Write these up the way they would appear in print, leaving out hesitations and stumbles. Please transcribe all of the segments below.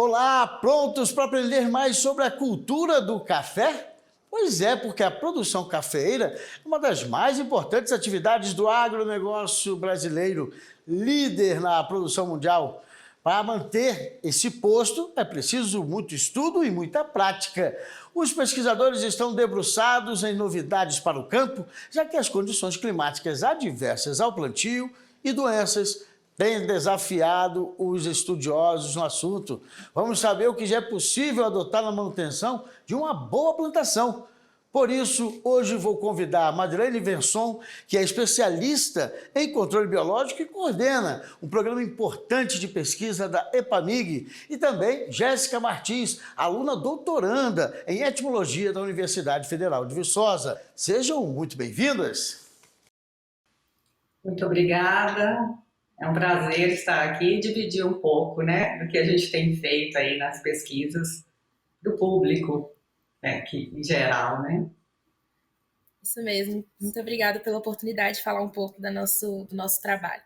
Olá, prontos para aprender mais sobre a cultura do café? Pois é, porque a produção cafeeira é uma das mais importantes atividades do agronegócio brasileiro, líder na produção mundial. Para manter esse posto, é preciso muito estudo e muita prática. Os pesquisadores estão debruçados em novidades para o campo, já que as condições climáticas adversas ao plantio e doenças têm desafiado os estudiosos no assunto. Vamos saber o que já é possível adotar na manutenção de uma boa plantação. Por isso, hoje vou convidar a Madeleine Venson, que é especialista em controle biológico e coordena um programa importante de pesquisa da EPAMIG, e também Jéssica Martins, aluna doutoranda em etimologia da Universidade Federal de Viçosa. Sejam muito bem-vindas. Muito obrigada. É um prazer estar aqui e dividir um pouco, né, do que a gente tem feito aí nas pesquisas do público, né, que, em geral, né? Isso mesmo. Muito obrigada pela oportunidade de falar um pouco do nosso trabalho.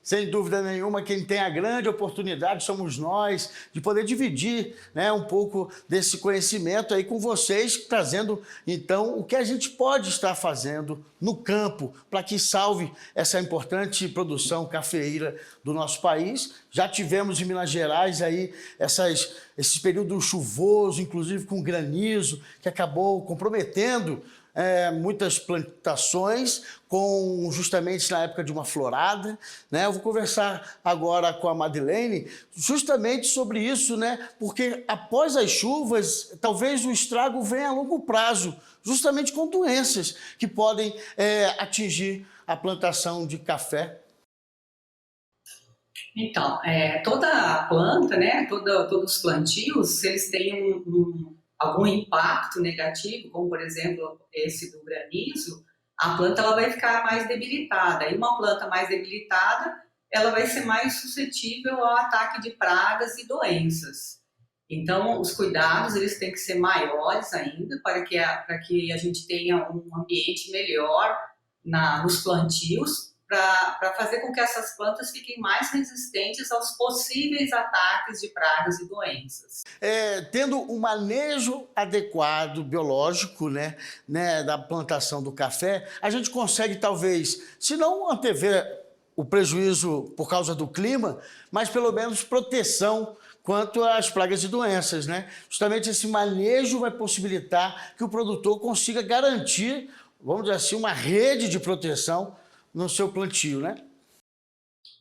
Sem dúvida nenhuma, quem tem a grande oportunidade somos nós de poder dividir, né, um pouco desse conhecimento aí com vocês, trazendo então o que a gente pode estar fazendo no campo para que salve essa importante produção cafeeira do nosso país. Já tivemos em Minas Gerais aí esse período chuvoso, inclusive com granizo, que acabou comprometendo muitas plantações, justamente na época de uma florada, né? Eu vou conversar agora com a Madeleine justamente sobre isso, né? Porque após as chuvas, talvez o estrago venha a longo prazo, justamente com doenças que podem atingir a plantação de café. Então, toda a planta, né, todos os plantios, se eles têm algum impacto negativo, como por exemplo esse do granizo, a planta ela vai ficar mais debilitada. E uma planta mais debilitada, ela vai ser mais suscetível ao ataque de pragas e doenças. Então, os cuidados eles têm que ser maiores ainda para que a gente tenha um ambiente melhor nos plantios, para fazer com que essas plantas fiquem mais resistentes aos possíveis ataques de pragas e doenças. Tendo um manejo adequado biológico, né, da plantação do café, a gente consegue talvez, se não antever o prejuízo por causa do clima, mas pelo menos proteção quanto às pragas e doenças, né? Justamente esse manejo vai possibilitar que o produtor consiga garantir, vamos dizer assim, uma rede de proteção no seu plantio, né?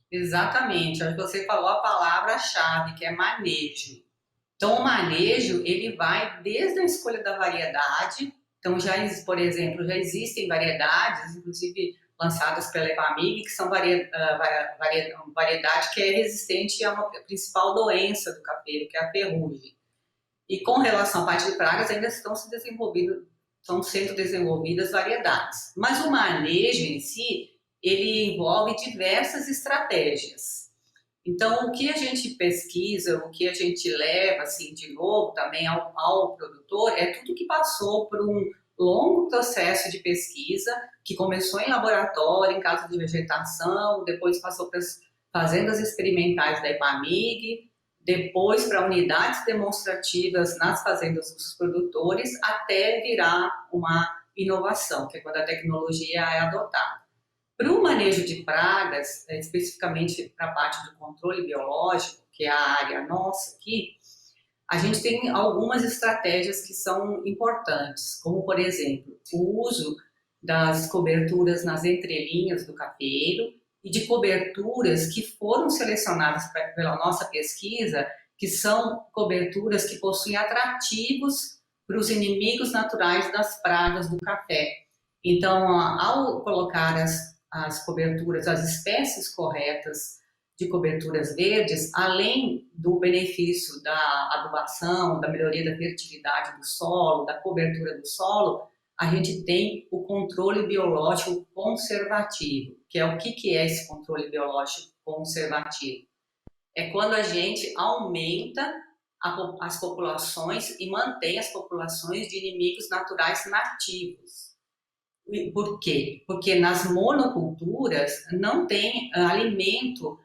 Exatamente, acho que você falou a palavra-chave, que é manejo. Então, o manejo, ele vai desde a escolha da variedade. Então, por exemplo, já existem variedades, inclusive lançadas pela EPAMIG, que são variedade que é resistente a uma principal doença do cafeiro, que é a ferrugem. E com relação à parte de pragas, ainda estão sendo desenvolvidas variedades. Mas o manejo em si, ele envolve diversas estratégias. Então, o que a gente pesquisa, o que a gente leva, assim, de novo também ao produtor, é tudo que passou por um longo processo de pesquisa, que começou em laboratório, em casa de vegetação, depois passou para as fazendas experimentais da EPAMIG, depois para unidades demonstrativas nas fazendas dos produtores, até virar uma inovação, que é quando a tecnologia é adotada. Para o manejo de pragas, especificamente para a parte do controle biológico, que é a área nossa aqui, a gente tem algumas estratégias que são importantes, como, por exemplo, o uso das coberturas nas entrelinhas do cafeiro e de coberturas que foram selecionadas pela nossa pesquisa, que são coberturas que possuem atrativos para os inimigos naturais das pragas do café. Então, ao colocar as coberturas, as espécies corretas de coberturas verdes, além do benefício da adubação, da melhoria da fertilidade do solo, da cobertura do solo, a gente tem o controle biológico conservativo. Que é o que é esse controle biológico conservativo? É quando a gente aumenta as populações e mantém as populações de inimigos naturais nativos. Por quê? Porque nas monoculturas não tem alimento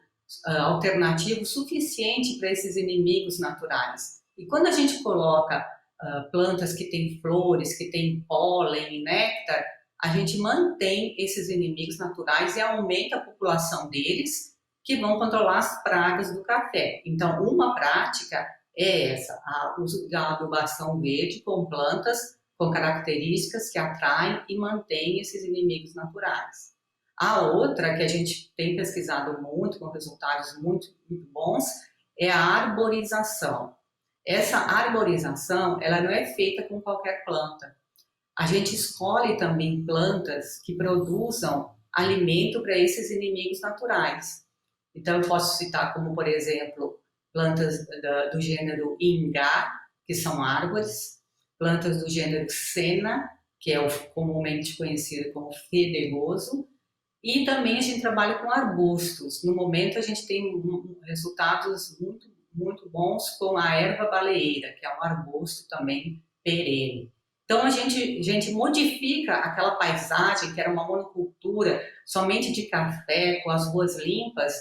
alternativo suficiente para esses inimigos naturais. E quando a gente coloca plantas que têm flores, que têm pólen, néctar, a gente mantém esses inimigos naturais e aumenta a população deles, que vão controlar as pragas do café. Então, uma prática é essa, o uso da adubação verde com plantas com características que atraem e mantêm esses inimigos naturais. A outra, que a gente tem pesquisado muito, com resultados muito, muito bons, é a arborização. Essa arborização, ela não é feita com qualquer planta. A gente escolhe também plantas que produzam alimento para esses inimigos naturais. Então, eu posso citar como, por exemplo, plantas do gênero Ingá, que são árvores, plantas do gênero Sena, que é o comumente conhecido como fedegoso, e também a gente trabalha com arbustos. No momento, a gente tem resultados muito, muito bons com a erva baleeira, que é um arbusto também perene. Então, a gente modifica aquela paisagem, que era uma monocultura somente de café, com as ruas limpas,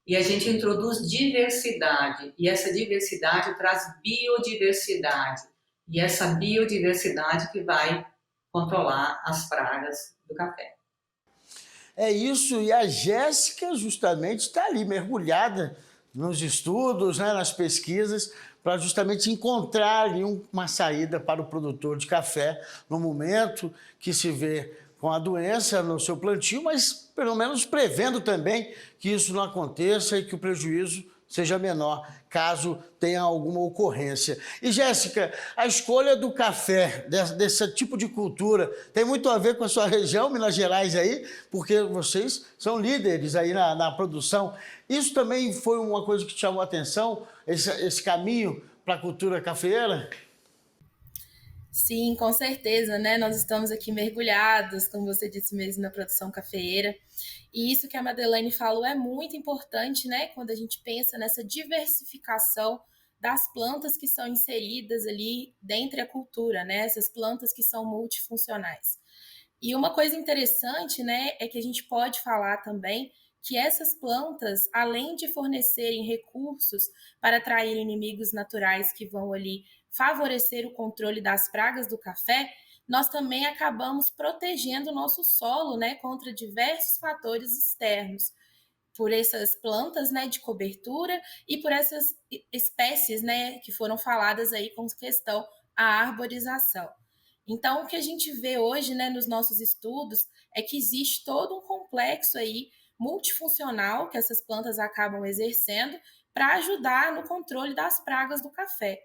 e a gente introduz diversidade. E essa diversidade traz biodiversidade. E essa biodiversidade que vai controlar as pragas do café. É isso, e a Jéssica justamente está ali mergulhada nos estudos, né, nas pesquisas, para justamente encontrar ali uma saída para o produtor de café no momento que se vê com a doença no seu plantio, mas pelo menos prevendo também que isso não aconteça e que o prejuízo seja menor, caso tenha alguma ocorrência. E, Jéssica, a escolha do café, desse tipo de cultura, tem muito a ver com a sua região, Minas Gerais, aí, porque vocês são líderes aí na produção. Isso também foi uma coisa que te chamou a atenção, esse caminho para a cultura cafeeira? Sim, com certeza, né? Nós estamos aqui mergulhados, como você disse mesmo, na produção cafeeira. E isso que a Madeleine falou é muito importante, né? Quando a gente pensa nessa diversificação das plantas que são inseridas ali dentro da cultura, né? Essas plantas que são multifuncionais. E uma coisa interessante, né, é que a gente pode falar também que essas plantas, além de fornecerem recursos para atrair inimigos naturais que vão ali favorecer o controle das pragas do café, nós também acabamos protegendo o nosso solo, né, contra diversos fatores externos, por essas plantas, né, de cobertura e por essas espécies, né, que foram faladas aí com questão à arborização. Então, o que a gente vê hoje, né, nos nossos estudos é que existe todo um complexo aí multifuncional que essas plantas acabam exercendo para ajudar no controle das pragas do café.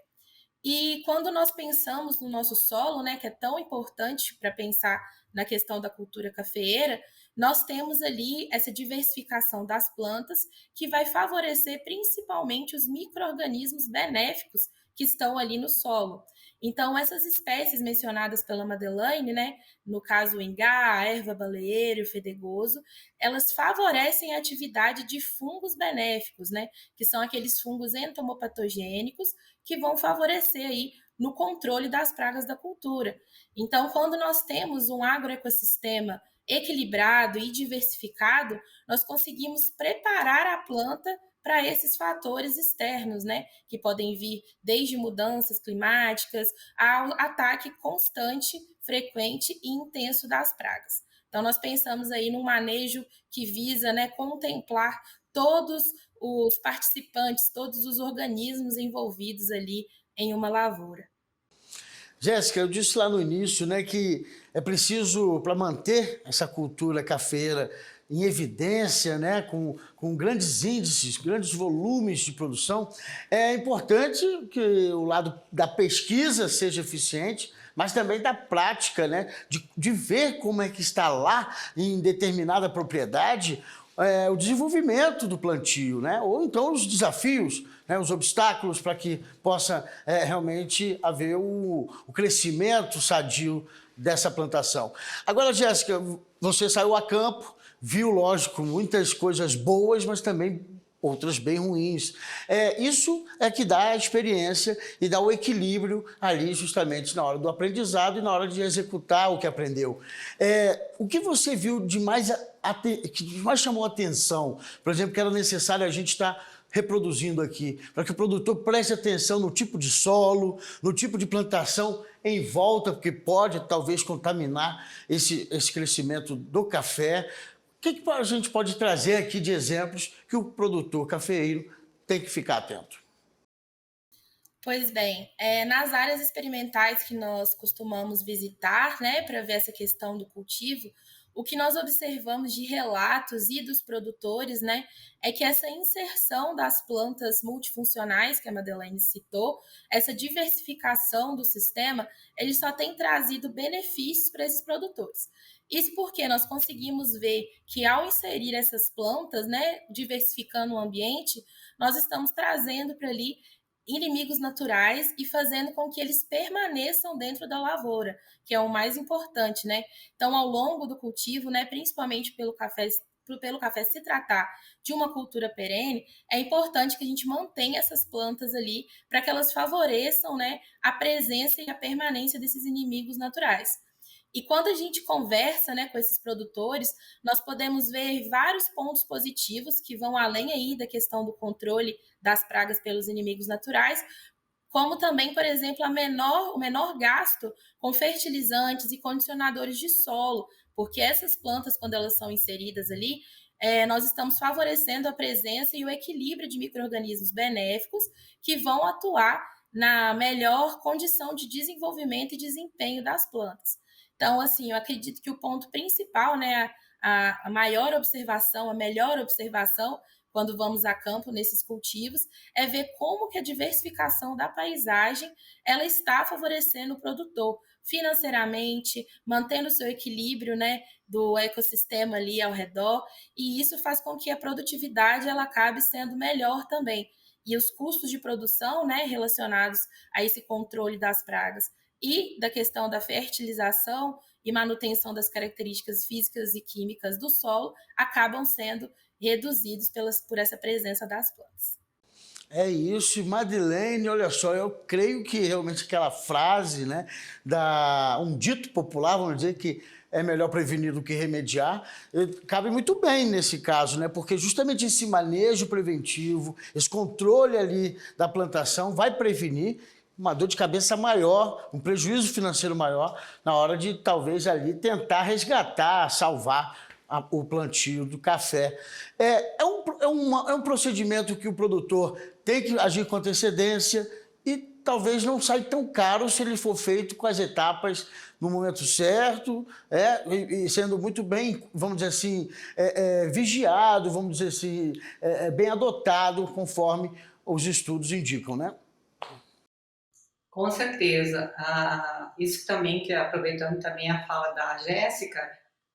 E quando nós pensamos no nosso solo, né, que é tão importante para pensar na questão da cultura cafeeira, nós temos ali essa diversificação das plantas que vai favorecer principalmente os micro-organismos benéficos que estão ali no solo. Então, essas espécies mencionadas pela Madeleine, né, no caso o ingá, a erva baleeira, o fedegoso, elas favorecem a atividade de fungos benéficos, né, que são aqueles fungos entomopatogênicos que vão favorecer aí no controle das pragas da cultura. Então, quando nós temos um agroecossistema equilibrado e diversificado, nós conseguimos preparar a planta para esses fatores externos, né, que podem vir desde mudanças climáticas ao ataque constante, frequente e intenso das pragas. Então, nós pensamos aí num manejo que visa, né, contemplar todos os participantes, todos os organismos envolvidos ali em uma lavoura. Jéssica, eu disse lá no início, né, que é preciso, para manter essa cultura cafeeira em evidência, né, com grandes índices, grandes volumes de produção, é importante que o lado da pesquisa seja eficiente, mas também da prática, né, de ver como é que está lá em determinada propriedade o desenvolvimento do plantio, né, ou então os desafios, né, os obstáculos para que possa realmente haver o crescimento sadio dessa plantação. Agora, Jéssica, você saiu a campo, viu, lógico, muitas coisas boas, mas também outras bem ruins. Isso é que dá a experiência e dá o equilíbrio ali justamente na hora do aprendizado e na hora de executar o que aprendeu. O que você viu de mais, que mais chamou a atenção, por exemplo, que era necessário a gente estar reproduzindo aqui, para que o produtor preste atenção no tipo de solo, no tipo de plantação em volta, porque pode talvez contaminar esse crescimento do café. O que a gente pode trazer aqui de exemplos que o produtor cafeeiro tem que ficar atento? Pois bem, nas áreas experimentais que nós costumamos visitar, né, para ver essa questão do cultivo, o que nós observamos de relatos e dos produtores, né, é que essa inserção das plantas multifuncionais, que a Madeleine citou, essa diversificação do sistema, ele só tem trazido benefícios para esses produtores. Isso porque nós conseguimos ver que ao inserir essas plantas, né, diversificando o ambiente, nós estamos trazendo para ali inimigos naturais e fazendo com que eles permaneçam dentro da lavoura, que é o mais importante, né? Então, ao longo do cultivo, né, principalmente pelo café se tratar de uma cultura perene, é importante que a gente mantenha essas plantas ali para que elas favoreçam, né, a presença e a permanência desses inimigos naturais. E quando a gente conversa, né, com esses produtores, nós podemos ver vários pontos positivos que vão além aí da questão do controle das pragas pelos inimigos naturais, como também, por exemplo, o menor gasto com fertilizantes e condicionadores de solo, porque essas plantas, quando elas são inseridas ali, nós estamos favorecendo a presença e o equilíbrio de micro-organismos benéficos que vão atuar na melhor condição de desenvolvimento e desempenho das plantas. Então, assim, eu acredito que o ponto principal, né, a maior observação, a melhor observação, quando vamos a campo nesses cultivos, é ver como que a diversificação da paisagem ela está favorecendo o produtor financeiramente, mantendo o seu equilíbrio, né, do ecossistema ali ao redor, e isso faz com que a produtividade ela acabe sendo melhor também. E os custos de produção, né, relacionados a esse controle das pragas e da questão da fertilização e manutenção das características físicas e químicas do solo acabam sendo reduzidos por essa presença das plantas. É isso, Madeleine, olha só, eu creio que realmente aquela frase, né, um dito popular, vamos dizer que é melhor prevenir do que remediar, cabe muito bem nesse caso, né, porque justamente esse manejo preventivo, esse controle ali da plantação vai prevenir uma dor de cabeça maior, um prejuízo financeiro maior na hora de talvez ali tentar resgatar, salvar o plantio do café. É um procedimento que o produtor tem que agir com antecedência e talvez não saia tão caro se ele for feito com as etapas no momento certo, e sendo muito bem, vamos dizer assim, vigiado, vamos dizer assim, bem adotado conforme os estudos indicam, né? Com certeza. Isso também, que aproveitando também a fala da Jéssica,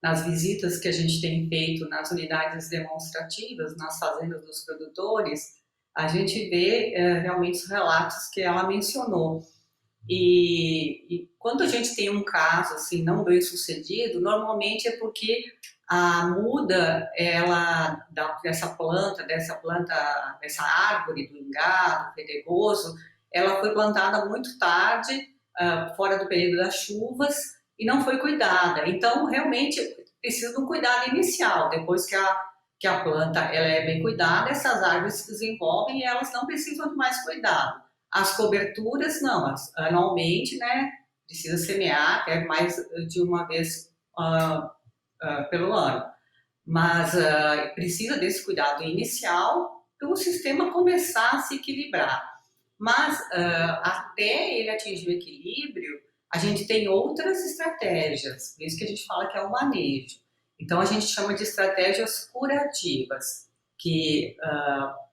nas visitas que a gente tem feito nas unidades demonstrativas, nas fazendas dos produtores, a gente vê realmente os relatos que ela mencionou. E quando a gente tem um caso assim não bem sucedido, normalmente é porque a muda dessa planta, dessa árvore do ingá, do pedregoso, ela foi plantada muito tarde, fora do período das chuvas, e não foi cuidada. Então, realmente, precisa de um cuidado inicial. Depois que a planta ela é bem cuidada, essas árvores se desenvolvem e elas não precisam de mais cuidado. As coberturas, não. Anualmente, né, precisa semear até mais de uma vez pelo ano. Mas precisa desse cuidado inicial para o sistema começar a se equilibrar. Mas até ele atingir o equilíbrio, a gente tem outras estratégias, por isso que a gente fala que é o manejo. Então a gente chama de estratégias curativas, que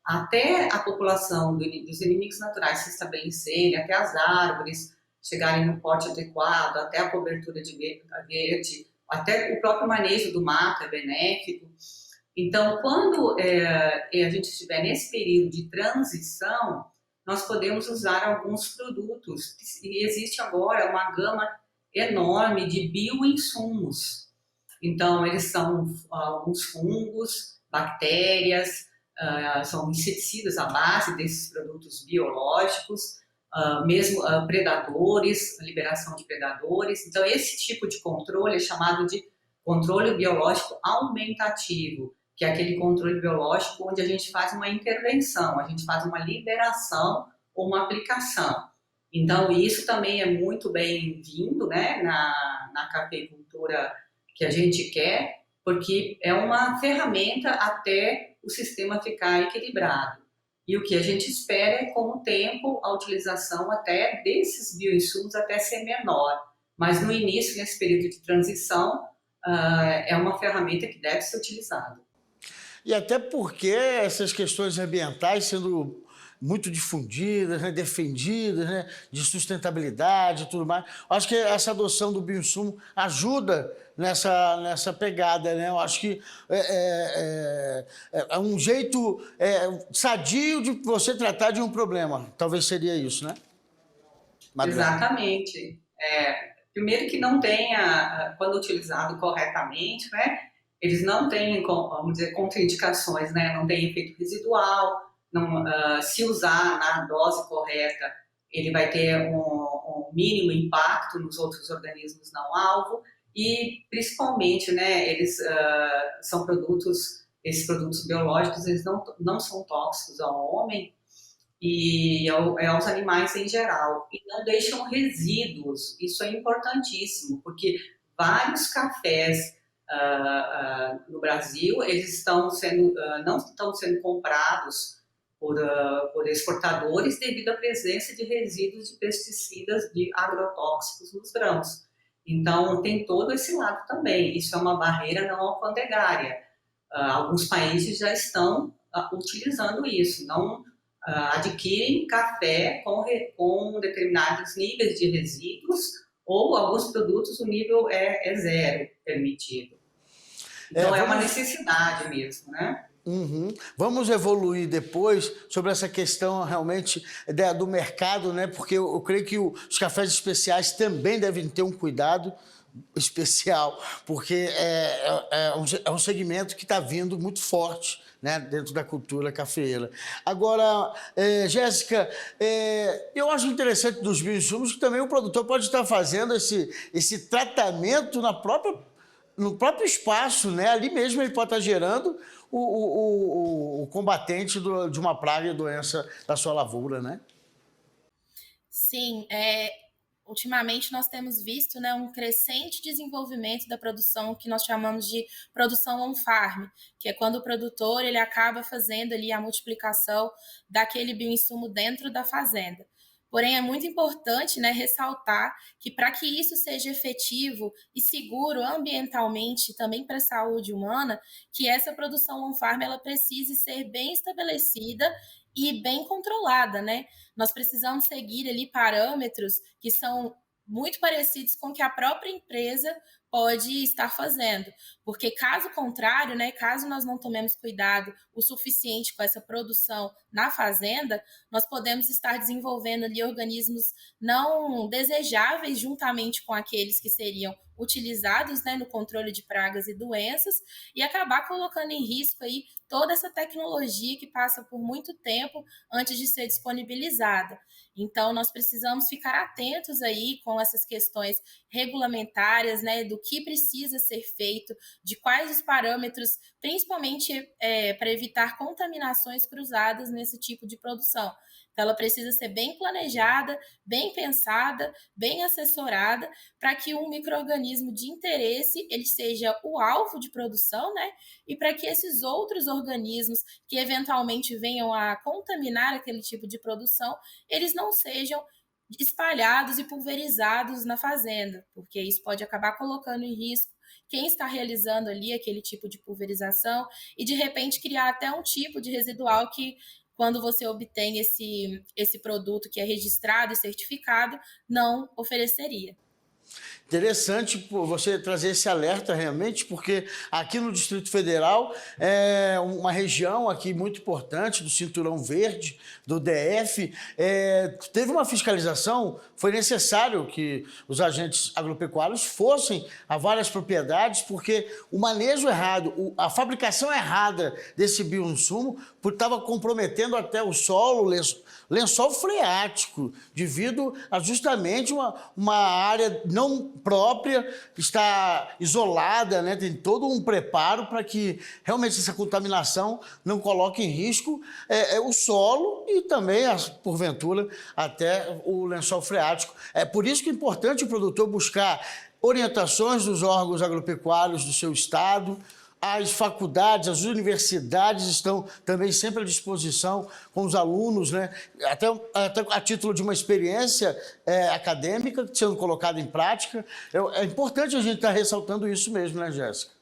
até a população dos inimigos naturais se estabelecerem, até as árvores chegarem no porte adequado, até a cobertura de verde, até o próprio manejo do mato é benéfico. Então, quando a gente estiver nesse período de transição, nós podemos usar alguns produtos. E existe agora uma gama enorme de bioinsumos. Então, eles são alguns fungos, bactérias, são inseticidas à base desses produtos biológicos, mesmo predadores, liberação de predadores. Então, esse tipo de controle é chamado de controle biológico aumentativo, que é aquele controle biológico onde a gente faz uma intervenção, a gente faz uma liberação ou uma aplicação. Então, isso também é muito bem-vindo, né, na cafeicultura que a gente quer, porque é uma ferramenta até o sistema ficar equilibrado. E o que a gente espera é, com o tempo, a utilização até desses bioinsumos até ser menor. Mas no início, nesse período de transição, é uma ferramenta que deve ser utilizada. E até porque essas questões ambientais sendo muito difundidas, né, defendidas, né, de sustentabilidade e tudo mais. Acho que essa adoção do bioinsumo ajuda nessa pegada, né? Eu acho que é um jeito sadio de você tratar de um problema. Talvez seria isso, né, Madeleine? Exatamente. Primeiro que não tenha, quando utilizado corretamente, né, eles não têm, vamos dizer, contraindicações, né, não tem efeito residual, não, se usar na dose correta, ele vai ter um mínimo impacto nos outros organismos não alvo e, principalmente, né, eles são produtos, esses produtos biológicos, eles não são tóxicos ao homem e aos animais em geral, e não deixam resíduos. Isso é importantíssimo, porque vários cafés no Brasil, eles estão sendo, não estão sendo comprados por exportadores devido à presença de resíduos de pesticidas, de agrotóxicos nos grãos. Então, tem todo esse lado também. Isso é uma barreira não alfandegária. Alguns países já estão utilizando isso, não adquirem café com determinados níveis de resíduos, ou alguns produtos o nível é zero permitido. Então, é uma necessidade mesmo, né? Uhum. Vamos evoluir depois sobre essa questão realmente do mercado, né? Porque eu creio que os cafés especiais também devem ter um cuidado especial, porque é um segmento que está vindo muito forte, né, dentro da cultura cafeeira. Agora, Jéssica, eu acho interessante dos bioinsumos que também o produtor pode estar fazendo esse tratamento no próprio espaço, né? Ali mesmo ele pode estar gerando o combatente de uma praga e doença da sua lavoura, né? Sim, ultimamente nós temos visto, né, um crescente desenvolvimento da produção que nós chamamos de produção on-farm, que é quando o produtor ele acaba fazendo ali a multiplicação daquele bioinsumo dentro da fazenda. Porém, é muito importante, né, ressaltar que para que isso seja efetivo e seguro ambientalmente, também para a saúde humana, que essa produção on-farm ela precise ser bem estabelecida e bem controlada, né? Nós precisamos seguir ali parâmetros que são muito parecidos com o que a própria empresa pode estar fazendo, porque caso contrário, né, caso nós não tomemos cuidado o suficiente com essa produção na fazenda, nós podemos estar desenvolvendo ali organismos não desejáveis juntamente com aqueles que seriam utilizados, né, no controle de pragas e doenças e acabar colocando em risco aí toda essa tecnologia que passa por muito tempo antes de ser disponibilizada. Então, nós precisamos ficar atentos aí com essas questões regulamentares, né, do que precisa ser feito, de quais os parâmetros, principalmente para evitar contaminações cruzadas nesse tipo de produção. Então, ela precisa ser bem planejada, bem pensada, bem assessorada, para que um micro-organismo de interesse ele seja o alvo de produção, né? E para que esses outros organismos que eventualmente venham a contaminar aquele tipo de produção, eles não sejam espalhados e pulverizados na fazenda, porque isso pode acabar colocando em risco quem está realizando ali aquele tipo de pulverização e, de repente, criar até um tipo de residual que, quando você obtém esse produto que é registrado e certificado, não ofereceria. Interessante você trazer esse alerta realmente, porque aqui no Distrito Federal é uma região aqui muito importante do Cinturão Verde, do DF, teve uma fiscalização, foi necessário que os agentes agropecuários fossem a várias propriedades, porque o manejo errado, a fabricação errada desse bioinsumo estava comprometendo até o solo, lençol freático, devido a justamente uma área não própria, que está isolada, né? Tem todo um preparo para que realmente essa contaminação não coloque em risco o solo e também, porventura, até o lençol freático. É por isso que é importante o produtor buscar orientações dos órgãos agropecuários do seu estado. As faculdades, as universidades estão também sempre à disposição com os alunos, né? Até a título de uma experiência acadêmica sendo colocada em prática. É importante a gente estar ressaltando isso mesmo, né, Jéssica?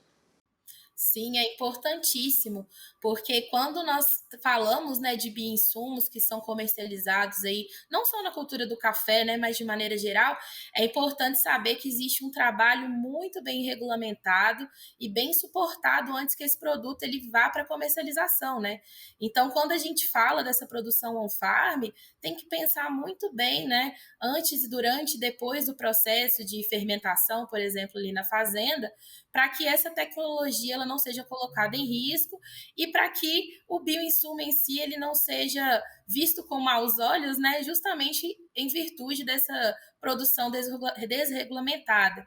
Sim, é importantíssimo, porque quando nós falamos, né, de bioinsumos que são comercializados aí, não só na cultura do café, né, mas de maneira geral, é importante saber que existe um trabalho muito bem regulamentado e bem suportado antes que esse produto ele vá para comercialização, né? Então, quando a gente fala dessa produção on-farm, tem que pensar muito bem, né, antes, durante e depois do processo de fermentação, por exemplo, ali na fazenda, para que essa tecnologia ela não seja colocada em risco e para que o bioinsumo em si ele não seja visto com maus olhos, né, justamente em virtude dessa produção desregulamentada.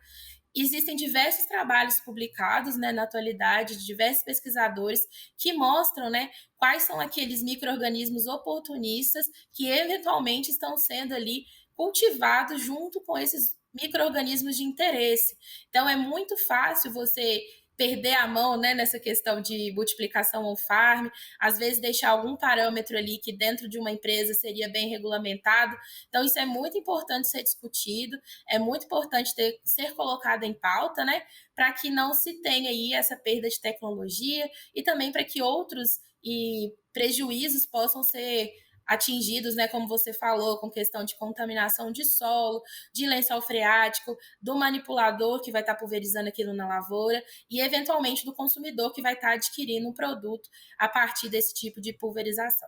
Existem diversos trabalhos publicados, né, na atualidade, de diversos pesquisadores que mostram, né, quais são aqueles micro-organismos oportunistas que eventualmente estão sendo ali cultivados junto com esses micro-organismos de interesse. Então, é muito fácil você perder a mão, né, nessa questão de multiplicação on-farm, às vezes deixar algum parâmetro ali que dentro de uma empresa seria bem regulamentado. Então, isso é muito importante ser discutido, é muito importante ser colocado em pauta, né, para que não se tenha aí essa perda de tecnologia e também para que outros prejuízos possam ser atingidos, né, como você falou, com questão de contaminação de solo, de lençol freático, do manipulador que vai estar pulverizando aquilo na lavoura e, eventualmente, do consumidor que vai estar adquirindo um produto a partir desse tipo de pulverização.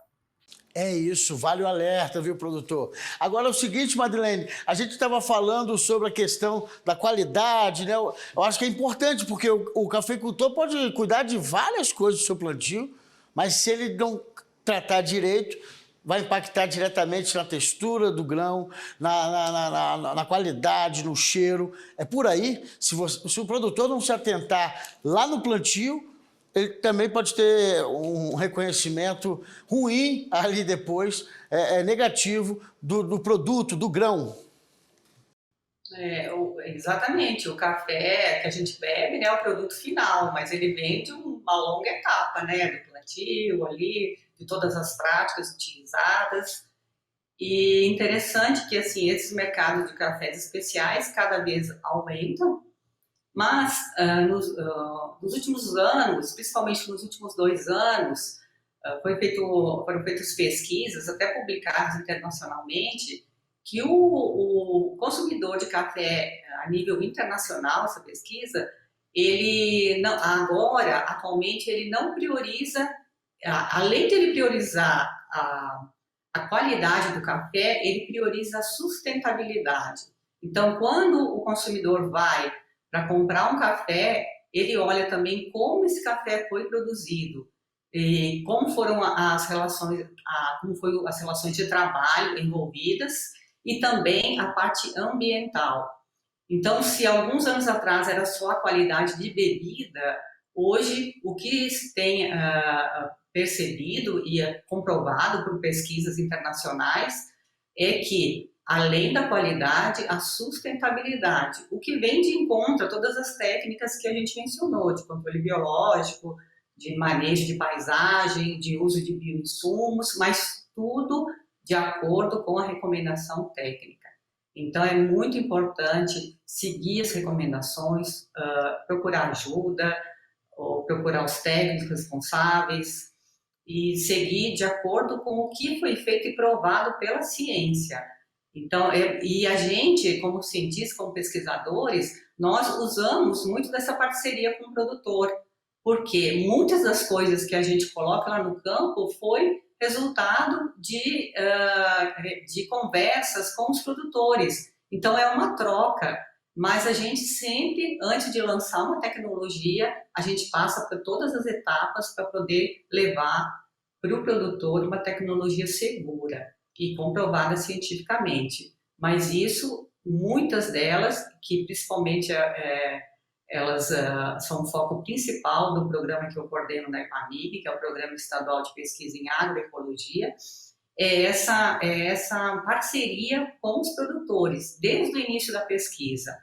É isso, vale o alerta, viu, produtor? Agora é o seguinte, Madeleine, a gente estava falando sobre a questão da qualidade, né? Eu acho que é importante, porque o cafeicultor pode cuidar de várias coisas do seu plantio, mas se ele não tratar direito, vai impactar diretamente na textura do grão, na qualidade, no cheiro. É por aí, se o produtor não se atentar lá no plantio, ele também pode ter um reconhecimento ruim ali depois, negativo, do produto, do grão. Exatamente, o café que a gente bebe, né, é o produto final, mas ele vem de uma longa etapa, né, do plantio ali, de todas as práticas utilizadas. E interessante que assim esses mercados de cafés especiais cada vez aumentam, mas nos últimos anos, principalmente nos últimos 2 anos, foram feitas pesquisas, até publicadas internacionalmente, que o consumidor de café a nível internacional, essa pesquisa, ele não, agora, atualmente, ele não prioriza, além de ele priorizar a qualidade do café, ele prioriza a sustentabilidade. Então, quando o consumidor vai para comprar um café, ele olha também como esse café foi produzido, e como foram as relações, como foram as relações de trabalho envolvidas e também a parte ambiental. Então, se alguns anos atrás era só a qualidade de bebida, hoje o que se tem percebido e é comprovado por pesquisas internacionais é que, além da qualidade, a sustentabilidade, o que vem de encontro a todas as técnicas que a gente mencionou, de controle biológico, de manejo de paisagem, de uso de bioinsumos, mas tudo de acordo com a recomendação técnica. Então, é muito importante seguir as recomendações, procurar ajuda, ou procurar os técnicos responsáveis e seguir de acordo com o que foi feito e provado pela ciência. Então, e a gente, como cientistas, como pesquisadores, nós usamos muito dessa parceria com o produtor, porque muitas das coisas que a gente coloca lá no campo foi resultado de conversas com os produtores. Então, é uma troca, mas a gente sempre, antes de lançar uma tecnologia, a gente passa por todas as etapas para poder levar para o produtor uma tecnologia segura e comprovada cientificamente. Mas isso, muitas delas, que principalmente elas são o foco principal do programa que eu coordeno na EPAMIG, que é o Programa Estadual de Pesquisa em Agroecologia, é essa parceria com os produtores, desde o início da pesquisa.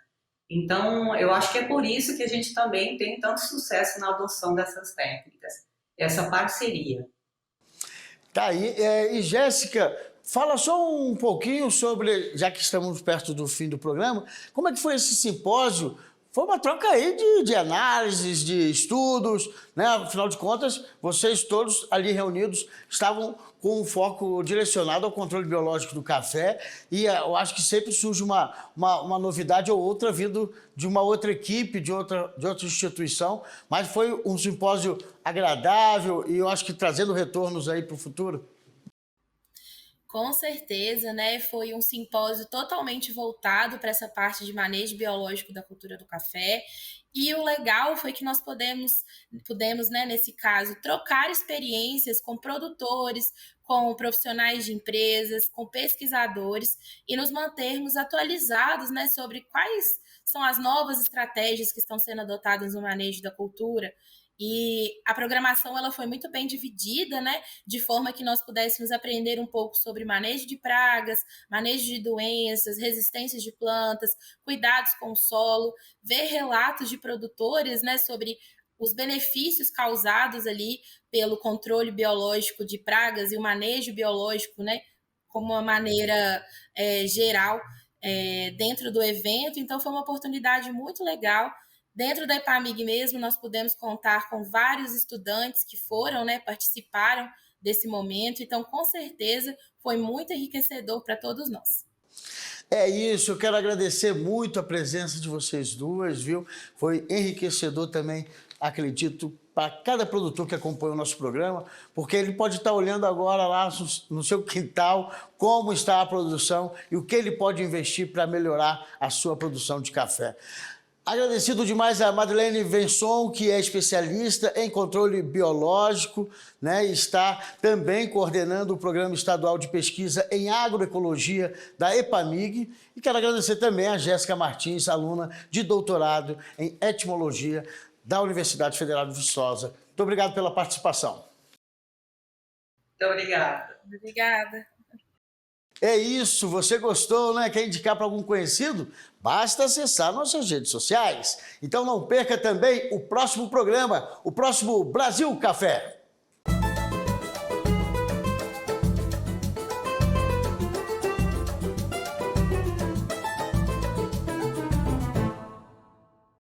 Então, eu acho que é por isso que a gente também tem tanto sucesso na adoção dessas técnicas, essa parceria. Tá aí. E Jéssica, fala só um pouquinho sobre, já que estamos perto do fim do programa, como é que foi esse simpósio? Foi uma troca aí de análises, de estudos, né? Afinal de contas, vocês todos ali reunidos estavam com um foco direcionado ao controle biológico do café e eu acho que sempre surge uma novidade ou outra vindo de uma outra equipe, de outra instituição, mas foi um simpósio agradável e eu acho que trazendo retornos aí para o futuro. Com certeza, né? Foi um simpósio totalmente voltado para essa parte de manejo biológico da cultura do café. E o legal foi que nós pudemos, né, nesse caso, trocar experiências com produtores, com profissionais de empresas, com pesquisadores e nos mantermos atualizados, né, sobre quais são as novas estratégias que estão sendo adotadas no manejo da cultura. E a programação ela foi muito bem dividida, né? De forma que nós pudéssemos aprender um pouco sobre manejo de pragas, manejo de doenças, resistências de plantas, cuidados com o solo, ver relatos de produtores, né? Sobre os benefícios causados ali pelo controle biológico de pragas e o manejo biológico, né? Como uma maneira geral dentro do evento. Então, foi uma oportunidade muito legal. Dentro da EPAMIG mesmo, nós pudemos contar com vários estudantes que foram, né, participaram desse momento. Então, com certeza, foi muito enriquecedor para todos nós. É isso, eu quero agradecer muito a presença de vocês duas, viu? Foi enriquecedor também, acredito, para cada produtor que acompanha o nosso programa, porque ele pode estar olhando agora lá no seu quintal como está a produção e o que ele pode investir para melhorar a sua produção de café. Agradecido demais a Madeleine Venson, que é especialista em controle biológico, né, e está também coordenando o Programa Estadual de Pesquisa em Agroecologia da EPAMIG. E quero agradecer também a Jéssica Martins, aluna de doutorado em Etimologia da Universidade Federal de Viçosa. Muito obrigado pela participação. Muito obrigada. Obrigada. É isso, você gostou, né? Quer indicar para algum conhecido? Basta acessar nossas redes sociais. Então não perca também o próximo programa, o próximo Brasil Café.